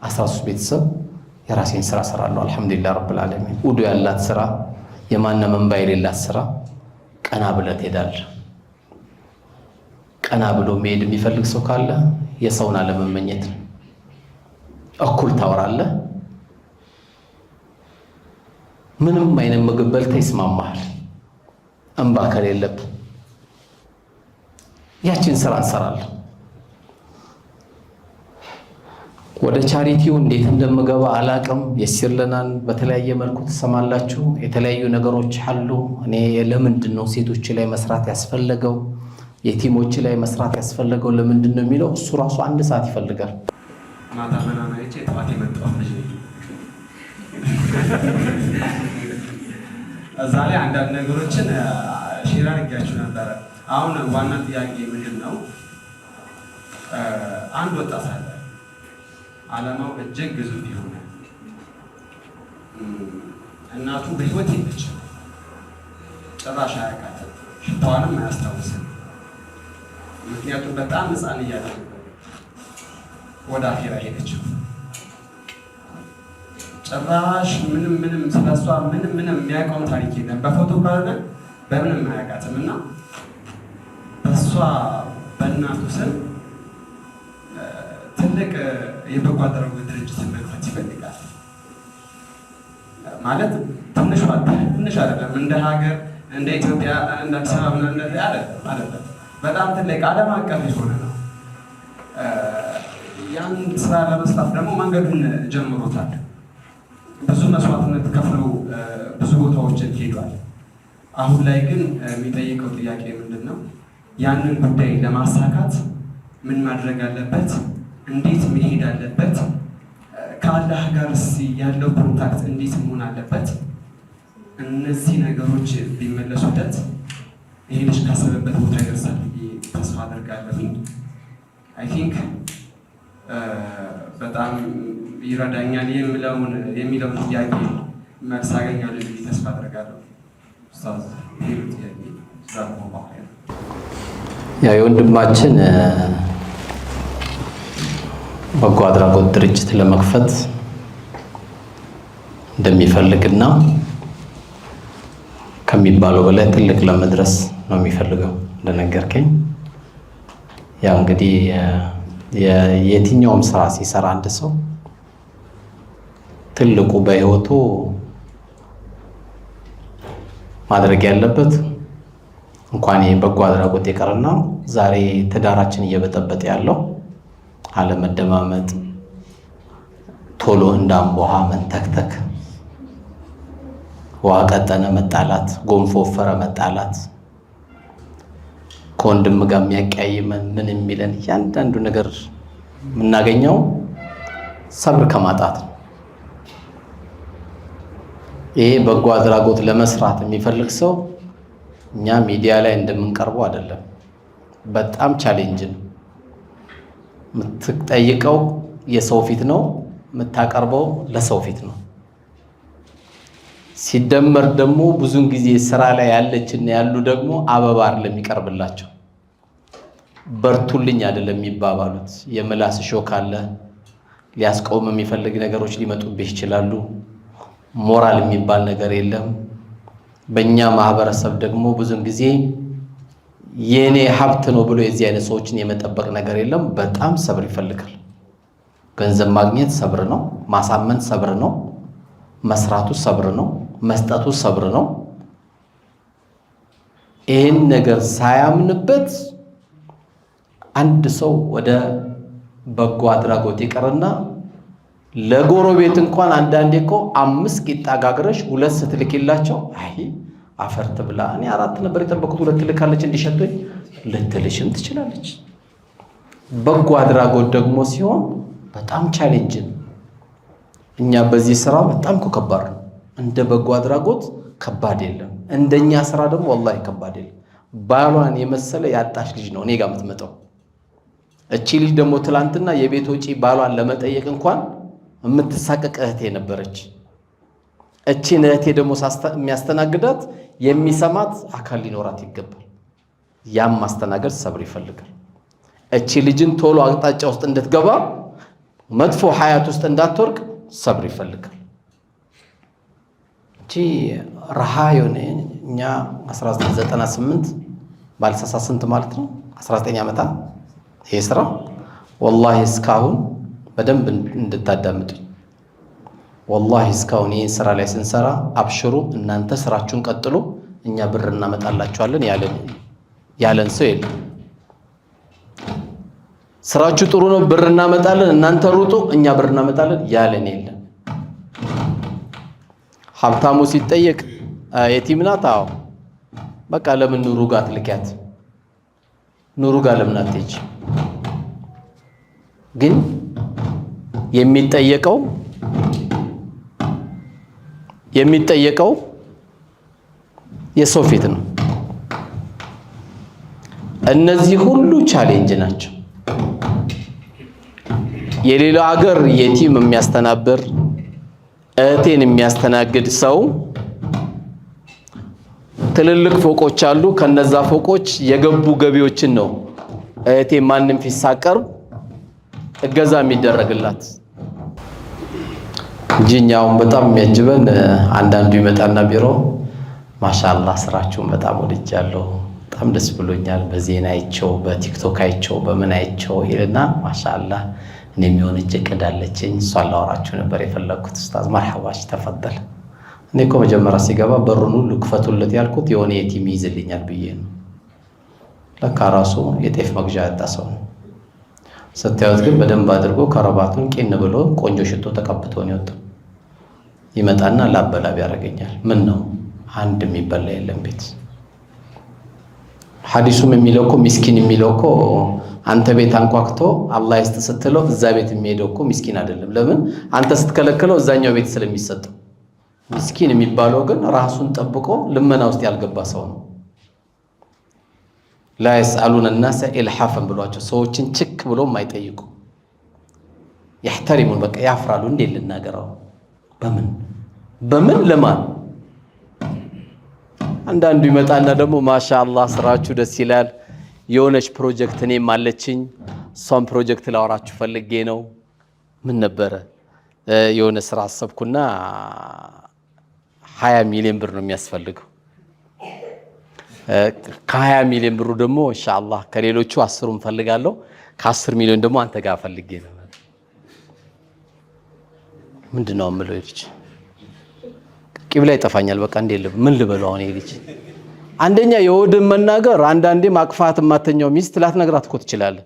13 ቤተሰብ የራሴን ስራ ሰራለሁ አልহামዱሊላህ ረብል ዓለሚን ውዱ ያላት ስራ የማንም እንባ የሌላት ስራ ቀና ብለህ ትሄዳለህ ቀና ብሎ መሄድ የሚፈልግ ሰው ካለ የሰውን አለመመኘት እኩል ታወራለህ ምንም አይነት ምግብ በልተህ ይስማማሃል እንባ ከሌለብህ ያችን ስራ እንሰራለን ወደ ቻሪቲው እንዴት እንደምገባ አላቅም የሲርለናን በተለያየ መልኩ ተሰማላችሁ የተለያዩ ነገሮች አሉ እኔ ለምንድን ነው ሴቶች ላይ መስራት ያስፈልገው የቲሞች ላይ መስራት ያስፈልገው ለምንድን ነው የሚለው እሱ ራሱ አንድ ሰዓት ይፈልጋል ማታ መናና እቺ ተዋት የመጣው ልጅ ዛሬ አንዳንድ ነገሮችን ሼር አድርጋችሁ ነበር አሁን ዋና ጥያቄ ምንድነው አንድ ወጣት አለ ዓላማው እጅግ ግዙፍ ይሆነ እናቱ በህይወት የለች ጭራሽ አያውቃትም ሽታዋንም አያስታውስም ምክንያቱም በጣም ህፃን እያለ ወደ አኺራ ሄደች ጭራሽ ምንም ስለሷ ምንም የሚያውቀው ታሪክ የለም በፎቶ ካልሆነ በምንም አያውቃትም እና በሷ በእናቱ ስም ትልቅ የበጎ አድራጎት ድርጅት መክፈት ይፈልጋል ማለት ትንሽ አይደለም እንደ ሀገር እንደ ኢትዮጵያ እንደ አዲስ አበባ እንደ አይደለም በጣም ትልቅ ዓለም አቀፍ የሆነ ነው ያን ስራ ለመስራት ደግሞ መንገዱን ጀምሮታል ብዙ መስዋዕትነት ከፍለው ብዙ ቦታዎችን ሄዷል አሁን ላይ ግን የሚጠይቀው ጥያቄ ምንድነው ያንን ጉዳይ ለማሳካት ምን ማድረግ አለበት እንዴት መሄድ አለበት ከአላህ ጋር ያለው ኮንታክት እንዴት መሆን አለበት እነዚህ ነገሮች ቢመለሱለት ይሄ ልጅ ካሰበበት ቦታ ይደርሳል ተስፋ አደርጋለሁ አይ ቲንክ በጣም ይረዳኛል የሚለው ጥያቄ መልስ አገኛለሁ ብዬ ተስፋ አደርጋለሁ ኡስታዝ ይሄ ጥያቄ ዛሬ ያ የወንድማችን በጎ አድራጎት ድርጅት ለመክፈት እንደሚፈልግና ከሚባለው በላይ ትልቅ ለመድረስ ነው የሚፈልገው እንደነገርከኝ ያ እንግዲህ የትኛውም ስራ ሲሰራ አንድ ሰው ትልቁ በህይወቱ ማድረግ ያለበት እንኳን በጎ አድራጎት ይቀርና ዛሬ ትዳራችን እየበጠበጠ ያለው አለመደማመጥ ቶሎ እንዳምቦሃ መንተክተክ ውሃ ቀጠነ መጣላት ጎንፎ ወፈረ መጣላት ከወንድም ጋር የሚያቀያይመን ምን የሚለን ያንዳንዱ ነገር የምናገኘው ሰብር ከማጣት ነው ይሄ በጎ አድራጎት ለመስራት የሚፈልግ ሰው እኛ ሚዲያ ላይ እንደምንቀርበው አይደለም በጣም ቻሌንጅ ነው የምትጠይቀው የሰው ፊት ነው የምታቀርበው ለሰው ፊት ነው ሲደመር ደግሞ ብዙን ጊዜ ስራ ላይ ያለችና ያሉ ደግሞ አበባ አይደለም የሚቀርብላቸው በርቱልኝ አይደለም የሚባባሉት የምላስ ሾክ አለ ሊያስቆም የሚፈልግ ነገሮች ሊመጡብህ ይችላሉ ሞራል የሚባል ነገር የለም በእኛ ማህበረሰብ ደግሞ ብዙን ጊዜ የኔ ሀብት ነው ብሎ የዚህ አይነት ሰዎችን የመጠበቅ ነገር የለም በጣም ሰብር ይፈልጋል ገንዘብ ማግኘት ሰብር ነው ማሳመን ሰብር ነው መስራቱ ሰብር ነው መስጠቱ ሰብር ነው ይሄን ነገር ሳያምንበት አንድ ሰው ወደ በጎ አድራጎት ይቀርና ለጎረቤት እንኳን አንዳንዴ እኮ 5 ቂጣ ጋግረሽ 2 ስትልኪላቸው አይ አፈርት ብላ እኔ 4 ነበር የጠበቁት 2 ልካለች እንዲሸጡኝ ልትልሽም ትችላለች በጎ አድራጎት ደግሞ ሲሆን በጣም ቻሌንጅ እኛ በዚህ ስራ በጣም ከባድ ነው እንደ በጎ አድራጎት ከባድ የለም እንደኛ ስራ ደግሞ والله ከባድ የለም ባሏን የመሰለ ያጣሽ ልጅ ነው እኔ ጋር የምትመጣው እቺ ልጅ ደግሞ ትላንትና የቤት ወጪ ባሏን ለመጠየቅ እንኳን የምትሳቀቅ እህቴ ነበረች እቺ እህቴ ደግሞ የሚያስተናግዳት የሚሰማት አካል ሊኖራት ይገባል ያም ማስተናገድ ሰብር ይፈልጋል እቺ ልጅን ቶሎ አቅጣጫ ውስጥ እንድትገባ መጥፎ ሐያት ውስጥ እንዳትወርቅ ሰብር ይፈልጋል። እቺ ረሃ የሆነ እኛ 1998 ባልሳሳት ስንት ማለት ነው 19 ዓመታ ይሄ ስራ ወላሂ እስካሁን በደንብ እንድታዳምጡኝ ወላሂ እስካሁን ይሄን ስራ ላይ ስንሰራ አብሽሩ እናንተ ስራችሁን ቀጥሉ እኛ ብር እናመጣላችኋለን ያለን ሰው የለም። ስራችሁ ጥሩ ነው ብር እናመጣለን እናንተ ሩጡ እኛ ብር እናመጣለን ያለን የለም። ሀብታሙ ሲጠየቅ የቲም ናት አዎ በቃ ለምን ኑሩ ጋር ትልኪያት ኑሩ ጋር ለምን አትሄጂ? ግን የሚጠየቀው የሰው ፊት ነው። እነዚህ ሁሉ ቻሌንጅ ናቸው። የሌላው ሀገር የቲም የሚያስተናብር እህቴን የሚያስተናግድ ሰው ትልልቅ ፎቆች አሉ። ከነዛ ፎቆች የገቡ ገቢዎችን ነው እህቴ ማንም ፊት ሳቀርብ እገዛ የሚደረግላት እንጂኛውን በጣም የሚያጅበን አንዳንዱ ይመጣና ቢሮ ማሻአላህ ስራችሁን በጣም ወድጃለሁ በጣም ደስ ብሎኛል በዜና አይቸው በቲክቶክ አይቸው በምን አይቸው ይልና ማሻአላህ እኔም የሆነች እቅድ አለችኝ እሷን ላወራችሁ ነበር የፈለኩት ኡስታዝ መርሐባሽ ተፈደል። እኔ እኮ መጀመሪያ ሲገባ በሩን ሁሉ ክፈቱለት ያልኩት የሆነ የቲም ይዝልኛል ብዬ ነው። ለካ ራሱ የጤፍ መግዣ ያጣ ሰው ነው። ስታዩት ግን በደንብ አድርጎ ከረባቱን ቂን ብሎ ቆንጆ ሽቶ ተቀብቶ ነው የወጣው። ይመጣና ላበላብ ያደርገኛል። ምን ነው አንድ የሚበላ የለም ቤት። ሐዲሱም የሚለው እኮ ምስኪን የሚለው እኮ አንተ ቤት አንኳክቶ አላህ ይስጥ ስትለው እዛ ቤት የሚሄደው እኮ ምስኪን አይደለም። ለምን አንተ ስትከለክለው እዛኛው ቤት ስለሚሰጠው። ምስኪን የሚባለው ግን ራሱን ጠብቆ ልመና ውስጥ ያልገባ ሰው ነው። ላ يسألون الناس ኢልሐፈን ብሏቸው ሰዎችን ችክ ብሎ የማይጠይቁ ያህተሪሙን በቃ ያፍራሉ። እንዴት ልናገረው በምን ለማን አንዳንዱ ይመጣና ደግሞ ማሻአላህ ስራችሁ ደስ ይላል የሆነች ፕሮጀክት እኔም አለችኝ እሷን ፕሮጀክት ላወራችሁ ፈልጌ ነው። ምን ነበረ የሆነ ስራ አሰብኩና 20 ሚሊዮን ብር ነው የሚያስፈልገው። ከ20 ሚሊዮን ብሩ ደግሞ ኢንሻአላህ ከሌሎቹ 10ን ፈልጋለሁ ከ10 ሚሊዮን ደግሞ አንተ ጋር ፈልጌ ነው። ምንድነው የምለው ልጅ ቂብላ ይጠፋኛል። በቃ እንዴ ምን ልበለው አሁን ልጅ አንደኛ የወድም መናገር አንዳንዴ ማቅፋት ማተኛው ሚስት ላትነግራት እኮ ትችላለህ።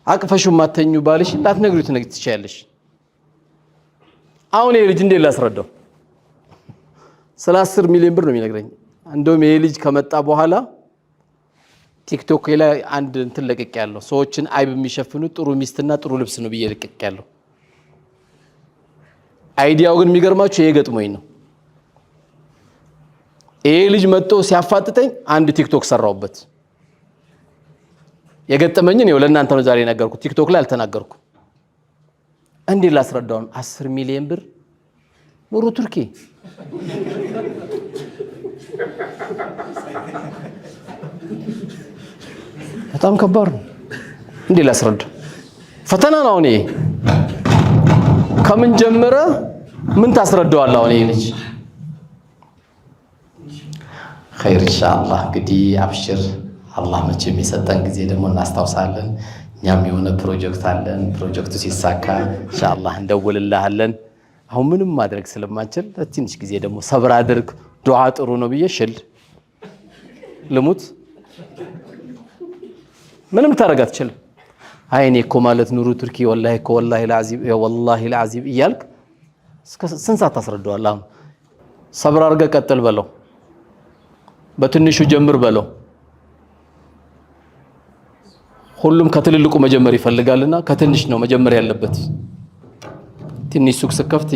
አቅፈሹ ማተኙ ባልሽ ላትነግሪው ትችያለሽ። አሁን ይሄ ልጅ እንዴ ላስረዳው ስለ 10 ሚሊዮን ብር ነው የሚነግረኝ። እንደውም ይሄ ልጅ ከመጣ በኋላ ቲክቶክ ላይ አንድ እንትን ለቀቅ ያለው ሰዎችን አይብ የሚሸፍኑ ጥሩ ሚስትና ጥሩ ልብስ ነው ብዬ ለቀቅ ያለው። አይዲያው ግን የሚገርማችሁ ይሄ ገጥሞኝ ነው። ይሄ ልጅ መጥቶ ሲያፋጥጠኝ አንድ ቲክቶክ ሰራውበት። የገጠመኝን ነው ለእናንተ ነው ዛሬ ነገርኩት። ቲክቶክ ላይ አልተናገርኩ። እንዴ ላስረዳው 10 ሚሊዮን ብር ኑሩ ቱርኪ በጣም ከባድ ነው። እንዴ ላስረዳው ፈተና ነው። እኔ ከምን ጀመረ ምን ታስረዳዋለህ? አሁን ይሄ ልጅ ኸይር ኢንሻአላህ እንግዲህ አብሽር አላህ መቼም የሰጠን ጊዜ ደግሞ እናስታውሳለን። እኛም የሆነ ፕሮጀክት አለን። ፕሮጀክቱ ሲሳካ ኢንሻአላህ እንደውልልሃለን። አሁን ምንም ማድረግ ስለማንችል ትንሽ ጊዜ ደግሞ ሰብር አድርግ ዱዓ ጥሩ ነው ብዬ ሽል ልሙት ምንም ታረጋት አትችልም። አይኔ እኮ ማለት ኑሩ ቱርኪ ወላሂ እኮ ወላሂ العظيم እያልክ እስከ ስንት ሰዓት ታስረዳዋለህ? አሁን ሰብር አድርገህ ቀጥል በለው። በትንሹ ጀምር በለው። ሁሉም ከትልልቁ መጀመር ይፈልጋልና ከትንሽ ነው መጀመር ያለበት። ትንሽ ሱቅ ስከፍት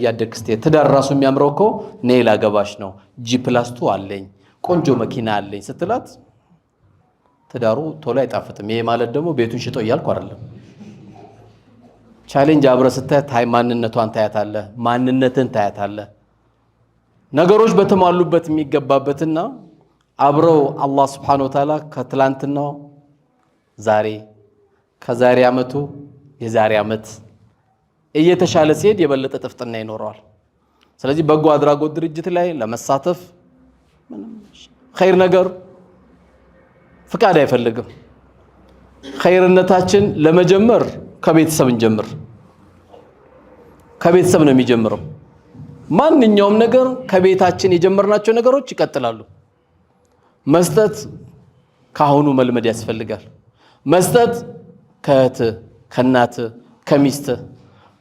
ያደግስ ትዳር ራሱ የሚያምረው እኮ እኔ ላገባሽ ነው G+2 አለኝ ቆንጆ መኪና አለኝ ስትላት ትዳሩ ቶሎ አይጣፍጥም። ይሄ ማለት ደግሞ ቤቱን ሽጦ እያልኩ አይደለም። ቻሌንጅ አብረህ ስታያት ማንነቷን ታያታለህ፣ ማንነትን ታያታለህ። ነገሮች በተሟሉበት የሚገባበትና አብረው አላህ Subhanahu Wa Ta'ala ከትላንትናው ዛሬ ከዛሬ አመቱ የዛሬ ዓመት እየተሻለ ሲሄድ የበለጠ ጥፍጥና ይኖረዋል። ስለዚህ በጎ አድራጎት ድርጅት ላይ ለመሳተፍ ኸይር ነገር ፍቃድ አይፈልግም። ኸይርነታችን ለመጀመር ከቤተሰብ እንጀምር። ከቤተሰብ ነው የሚጀምረው። ማንኛውም ነገር ከቤታችን የጀመርናቸው ነገሮች ይቀጥላሉ። መስጠት ካሁኑ መልመድ ያስፈልጋል። መስጠት ከእህት፣ ከእናት፣ ከሚስት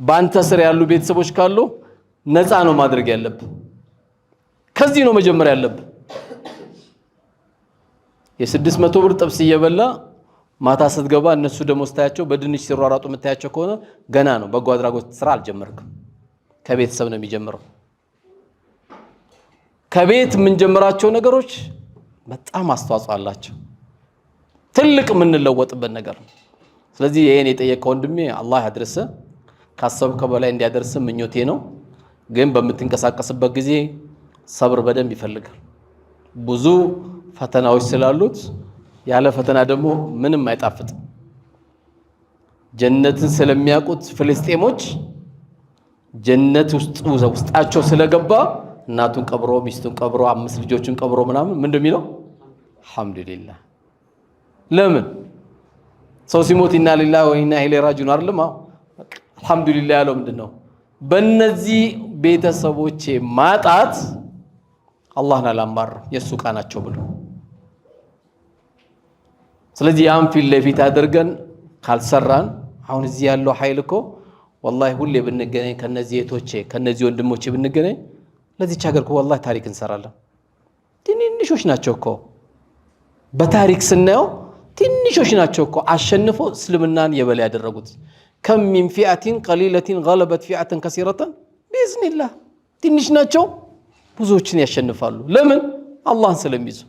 በአንተ ስር ያሉ ቤተሰቦች ካሉ ነፃ ነው ማድረግ ያለብህ። ከዚህ ነው መጀመር ያለብህ። የ600 ብር ጥብስ እየበላ ማታ ስትገባ እነሱ ደግሞ ስታያቸው በድንች ሲሯሯጡ የምታያቸው ከሆነ ገና ነው፣ በጎ አድራጎት ስራ አልጀመርክም። ከቤተሰብ ነው የሚጀምረው። ከቤት የምንጀምራቸው ነገሮች በጣም አስተዋጽኦ አላቸው። ትልቅ የምንለወጥበት ነገር ነው። ስለዚህ ይሄን የጠየቀው ወንድሜ አላህ ያድርስ፣ ካሰብከው በላይ እንዲያደርስ ምኞቴ ነው። ግን በምትንቀሳቀስበት ጊዜ ሰብር በደንብ ይፈልጋል። ብዙ ፈተናዎች ስላሉት ያለ ፈተና ደግሞ ምንም አይጣፍጥም። ጀነትን ስለሚያውቁት ፍልስጤሞች ጀነት ውስጣቸው ስለገባ እናቱን ቀብሮ ሚስቱን ቀብሮ 5 ልጆችን ቀብሮ ምናምን ምን እንደሚለው አልሐምዱሊላህ። ለምን ሰው ሲሞት ኢና ሊላሂ ወኢና ኢለይሂ ራጂዑን አይደለም? አልሐምዱሊላህ ያለው ምንድነው? በእነዚህ ቤተሰቦቼ ማጣት አላህን አላማረም የሱ ዕቃ ናቸው ብሎ። ስለዚህ ያን ፊት ለፊት አድርገን ካልሰራን አሁን እዚህ ያለው ኃይል እኮ ወላሂ ሁሌ ብንገናኝ ከነዚህ እህቶቼ ከነዚህ ወንድሞቼ ብንገናኝ ለዚች ሀገር እኮ ወላሂ ታሪክ እንሰራለን። ትንንሾች ናቸው እኮ በታሪክ ስናየው ትንሾች ናቸው እኮ አሸንፈው እስልምናን የበላይ ያደረጉት። ከም ሚን ፊአቲን ቀሊለቲን ገለበት ፊአተን ከሲረተን ቢኢዝኒላህ። ትንሽ ናቸው ብዙዎችን ያሸንፋሉ። ለምን? አላህን ስለሚይዙ።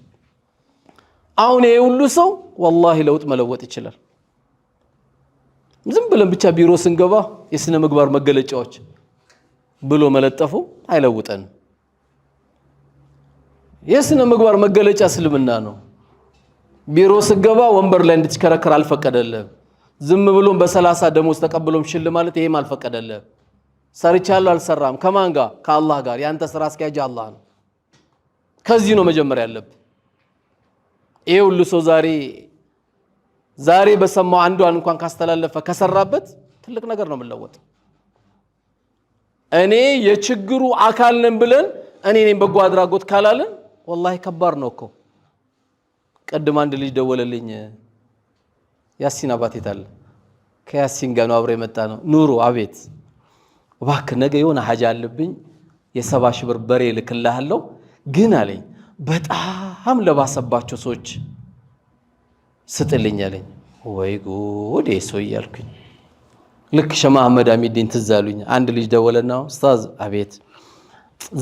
አሁን ይሄ ሁሉ ሰው ወላሂ ለውጥ መለወጥ ይችላል። ዝም ብለን ብቻ ቢሮ ስንገባ የስነ ምግባር መገለጫዎች ብሎ መለጠፉ አይለውጠንም። የስነ ምግባር መገለጫ እስልምና ነው። ቢሮ ስገባ ወንበር ላይ እንድትከረከር አልፈቀደልህም። ዝም ብሎም በ30 ደሞዝ ተቀብሎም ሽል ማለት ይሄም አልፈቀደልህም። ሰርቻለሁ አልሰራም ከማን ጋር? ከአላህ ጋር። ያንተ ስራ አስኪያጅ አላህ ነው። ከዚህ ነው መጀመር ያለብህ። ይሄ ሁሉ ሰው ዛሬ በሰማው አንዷን እንኳን ካስተላለፈ ከሰራበት ትልቅ ነገር ነው የምንለወጠው። እኔ የችግሩ አካል ነን ብለን እኔ ነኝ በጎ አድራጎት ካላለን ወላሂ ከባድ ነው እኮ። ቀድም አንድ ልጅ ደወለልኝ። ያሲን አባቴ ታለ ከያሲን ጋር ነው አብሮ የመጣ ነው። ኑሩ አቤት እባክህ ነገ የሆነ ሀጃ አለብኝ የ70 ሺህ ብር በሬ ልክልሃለሁ ግን አለኝ በጣም ለባሰባቸው ሰዎች ስጥልኝ አለኝ። ወይ ጉድ ሰው እያልኩኝ ልክ ሸማ አህመድ አሚዲን ትዝ አሉኝ። አንድ ልጅ ደወለና ኡስታዝ አቤት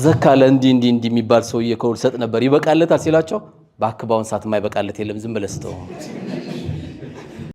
ዘካ ለእንዲህ የሚባል ሰውዬ ከውል ሰጥ ነበር ይበቃለታል ሲላቸው እባክህ በአሁን ሰዓት የማይበቃለት የለም ዝም ብለህ ስጠው